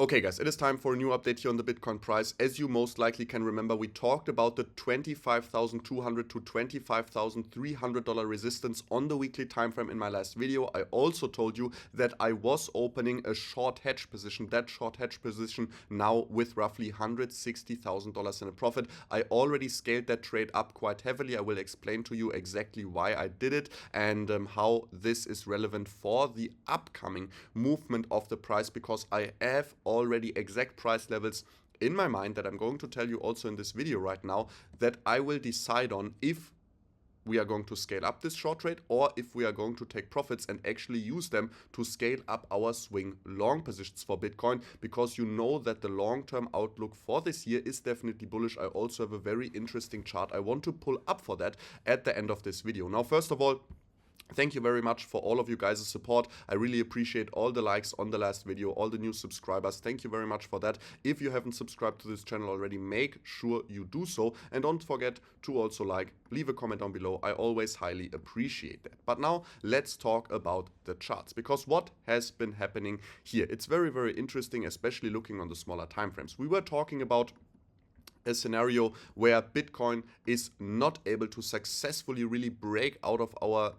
Okay guys, it is time for a new update here on the Bitcoin price. As you most likely can remember, we talked about the $25,200 to $25,300 resistance on the weekly time frame in my last video. I also told you that I was opening a short hedge position. That short hedge position now with roughly $160,000 in a profit. I already scaled that trade up quite heavily. I will explain to you exactly why I did it and how this is relevant for the upcoming movement of the price, because I have already exact price levels in my mind that I'm going to tell you also in this video right now, that I will decide on if we are going to scale up this short trade or if we are going to take profits and actually use them to scale up our swing long positions for Bitcoin, because you know that the long-term outlook for this year is definitely bullish. I also have a very interesting chart I want to pull up for that at the end of this video. Now, first of all, thank you very much for all of you guys' support. I really appreciate all the likes on the last video, all the new subscribers. Thank you very much for that. If you haven't subscribed to this channel already, make sure you do so. And don't forget to also leave a comment down below. I always highly appreciate that. But now let's talk about the charts, because what has been happening here, it's very, very interesting, especially looking on the smaller time frames. We were talking about a scenario where Bitcoin is not able to successfully really break out of our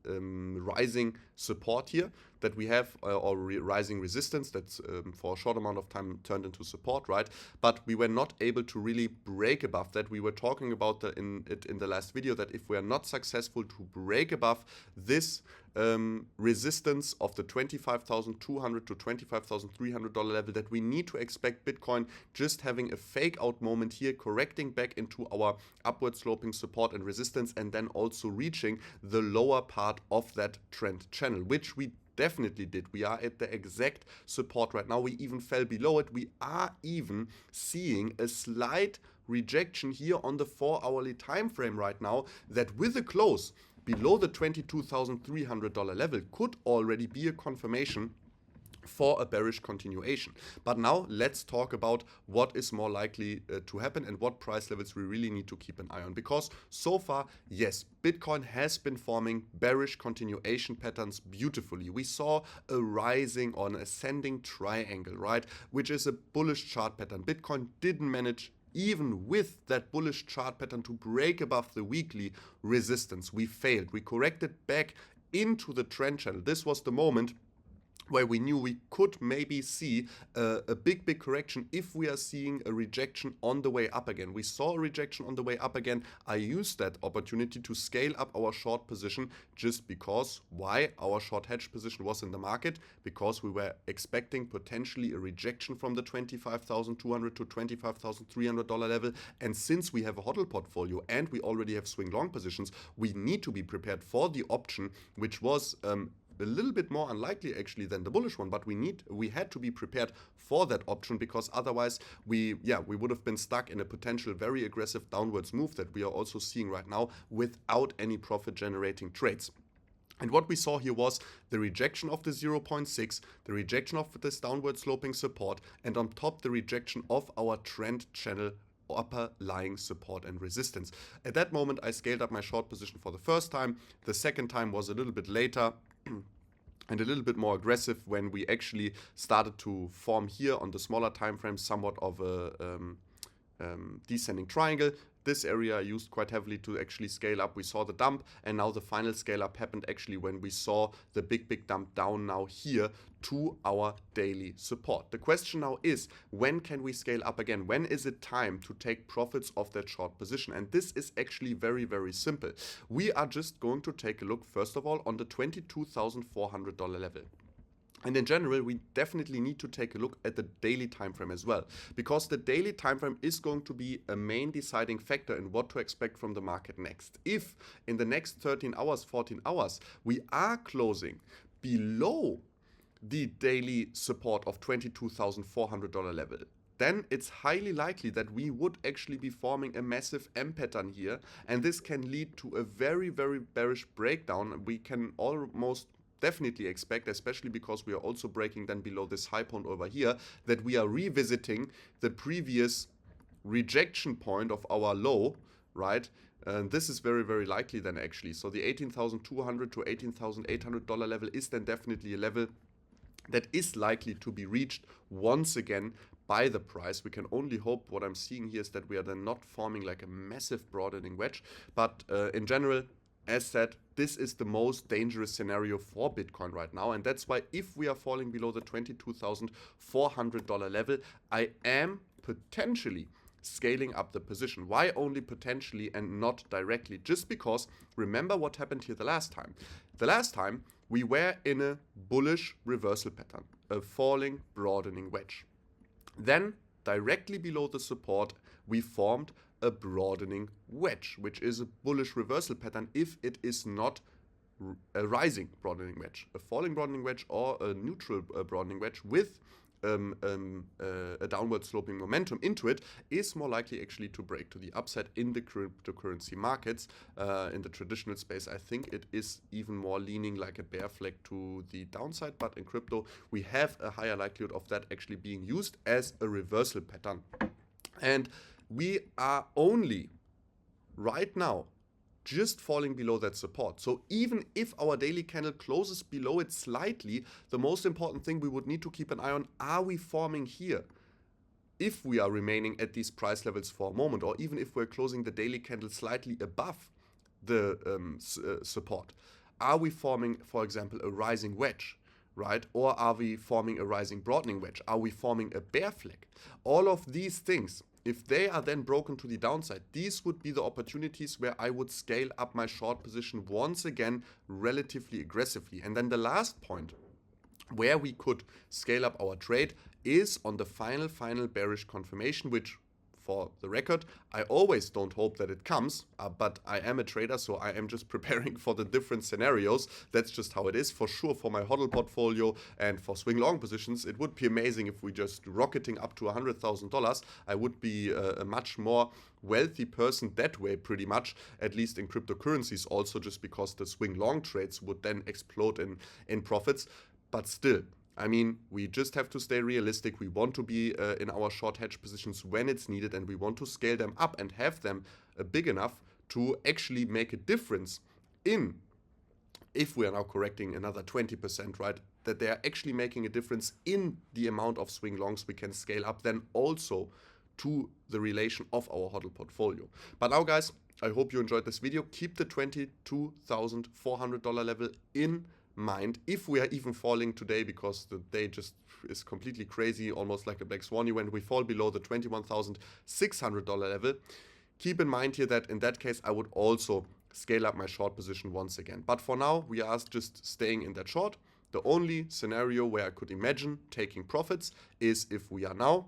rising support here that we have, or rising resistance that's for a short amount of time turned into support, right? But we were not able to really break above that. We were talking about in the last video that if we are not successful to break above this resistance of the $25,200 to $25,300 level, that we need to expect Bitcoin just having a fake out moment here, correcting back into our upward sloping support and resistance, and then also reaching the lower part of that trend channel, which we definitely did. We are at the exact support right now. We even fell below it. We are even seeing a slight rejection here on the 4-hourly time frame right now, that with a close below the $22,300 level could already be a confirmation for a bearish continuation. But now let's talk about what is more likely to happen and what price levels we really need to keep an eye on, because so far, yes, Bitcoin has been forming bearish continuation patterns beautifully. We saw a rising or an ascending triangle, right, which is a bullish chart pattern. Bitcoin didn't manage, even with that bullish chart pattern, to break above the weekly resistance. We failed. We corrected back into the trend channel. This was the moment where we knew we could maybe see a big correction if we are seeing a rejection on the way up again. We saw a rejection on the way up again. I used that opportunity to scale up our short position, just because why? Our short hedge position was in the market, because we were expecting potentially a rejection from the $25,200 to $25,300 level. And since we have a hodl portfolio and we already have swing long positions, we need to be prepared for the option, which was a little bit more unlikely actually than the bullish one, but we had to be prepared for that option, because otherwise we would have been stuck in a potential very aggressive downwards move that we are also seeing right now without any profit generating trades. And what we saw here was the rejection of the 0.6, the rejection of this downward sloping support, and on top the rejection of our trend channel upper lying support and resistance. At that moment I scaled up my short position for the first time. The second time was a little bit later and a little bit more aggressive, when we actually started to form here on the smaller time frame somewhat of a descending triangle. This area I used quite heavily to actually scale up. We saw the dump, and now the final scale up happened actually when we saw the big dump down now here to our daily support. The question now is, when can we scale up again? When is it time to take profits of that short position? And this is actually very, very simple. We are just going to take a look, first of all, on the $22,400 level. And in general, we definitely need to take a look at the daily time frame as well, because the daily time frame is going to be a main deciding factor in what to expect from the market next. If in the next 13 hours, 14 hours, we are closing below the daily support of $22,400 level, then it's highly likely that we would actually be forming a massive M pattern here, and this can lead to a very, very bearish breakdown. We can almost definitely expect, especially because we are also breaking then below this high point over here, that we are revisiting the previous rejection point of our low, right? And this is very, very likely then actually. So the $18,200 to $18,800 level is then definitely a level that is likely to be reached once again by the price. We can only hope. What I'm seeing here is that we are then not forming like a massive broadening wedge, but in general, as said, this is the most dangerous scenario for Bitcoin right now, and that's why if we are falling below the $22,400 level, I am potentially scaling up the position. Why only potentially and not directly? Just because, remember what happened here the last time. The last time we were in a bullish reversal pattern, a falling broadening wedge. Then directly below the support we formed a broadening wedge, which is a bullish reversal pattern if it is not a rising broadening wedge. A falling broadening wedge or a neutral broadening wedge with a downward sloping momentum into it is more likely actually to break to the upside in the cryptocurrency markets. In the traditional space, I think it is even more leaning like a bear flag to the downside, but in crypto we have a higher likelihood of that actually being used as a reversal pattern. And we are only right now just falling below that support. So even if our daily candle closes below it slightly, the most important thing we would need to keep an eye on, are we forming here? If we are remaining at these price levels for a moment, or even if we're closing the daily candle slightly above the support, are we forming, for example, a rising wedge? Right? Or are we forming a rising broadening wedge? Are we forming a bear flag? All of these things, if they are then broken to the downside, these would be the opportunities where I would scale up my short position once again relatively aggressively. And then the last point where we could scale up our trade is on the final bearish confirmation, which, for the record, I always don't hope that it comes, but I am a trader, so I am just preparing for the different scenarios. That's just how it is. For sure, for my hodl portfolio and for swing long positions, it would be amazing if we just rocketing up to $100,000. I would be a much more wealthy person that way, pretty much, at least in cryptocurrencies also, just because the swing long trades would then explode in profits. But still, I mean, we just have to stay realistic. We want to be in our short hedge positions when it's needed, and we want to scale them up and have them big enough to actually make a difference in, if we are now correcting another 20%, right, that they are actually making a difference in the amount of swing longs we can scale up then also to the relation of our hodl portfolio. But now, guys, I hope you enjoyed this video. Keep the $22,400 level in mind if we are even falling today, because the day just is completely crazy, almost like a black swan event. We fall below the $21,600 level. Keep in mind here that in that case I would also scale up my short position once again. But for now we are just staying in that short. The only scenario where I could imagine taking profits is if we are now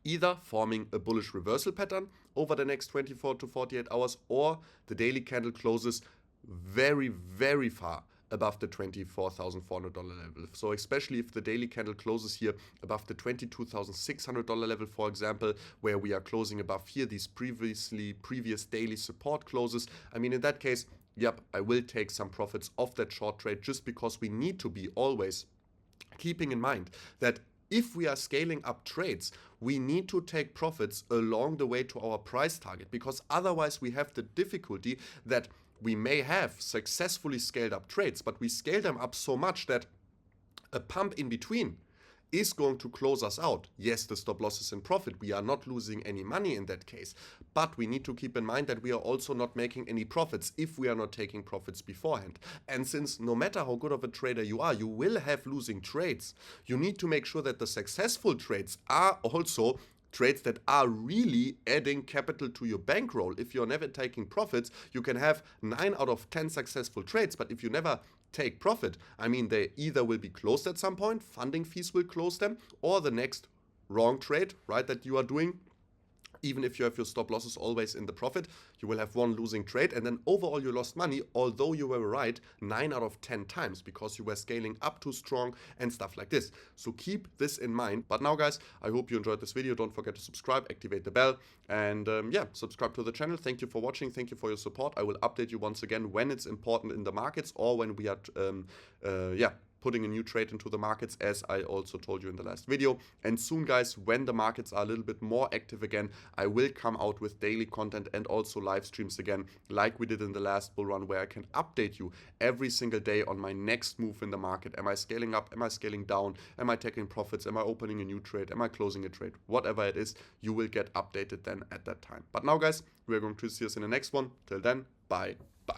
either forming a bullish reversal pattern over the next 24 to 48 hours, or the daily candle closes very, very far above the $24,400 level. So especially if the daily candle closes here above the $22,600 level, for example, where we are closing above here these previous daily support closes, I mean, in that case, yep, I will take some profits off that short trade, just because we need to be always keeping in mind that if we are scaling up trades, we need to take profits along the way to our price target, because otherwise we have the difficulty that we may have successfully scaled up trades, but we scale them up so much that a pump in between is going to close us out. Yes, the stop loss is in profit. We are not losing any money in that case. But we need to keep in mind that we are also not making any profits if we are not taking profits beforehand. And since no matter how good of a trader you are, you will have losing trades, you need to make sure that the successful trades are also trades that are really adding capital to your bankroll. If you're never taking profits, you can have 9 out of 10 successful trades, but if you never take profit, I mean, they either will be closed at some point, funding fees will close them, or the next wrong trade, right, that you are doing, even if you have your stop losses always in the profit, you will have one losing trade, and then overall you lost money, although you were right 9 out of 10 times because you were scaling up too strong and stuff like this. So keep this in mind. But now, guys, I hope you enjoyed this video. Don't forget to subscribe, activate the bell, and yeah, subscribe to the channel. Thank you for watching. Thank you for your support. I will update you once again when it's important in the markets, or when we are putting a new trade into the markets, as I also told you in the last video. And soon, guys, when the markets are a little bit more active again, I will come out with daily content and also live streams again, like we did in the last bull run, where I can update you every single day on my next move in the market. Am I scaling up? Am I scaling down? Am I taking profits? Am I opening a new trade? Am I closing a trade? Whatever it is, you will get updated then at that time. But now, guys, we're going to see us in the next one. Till then, bye.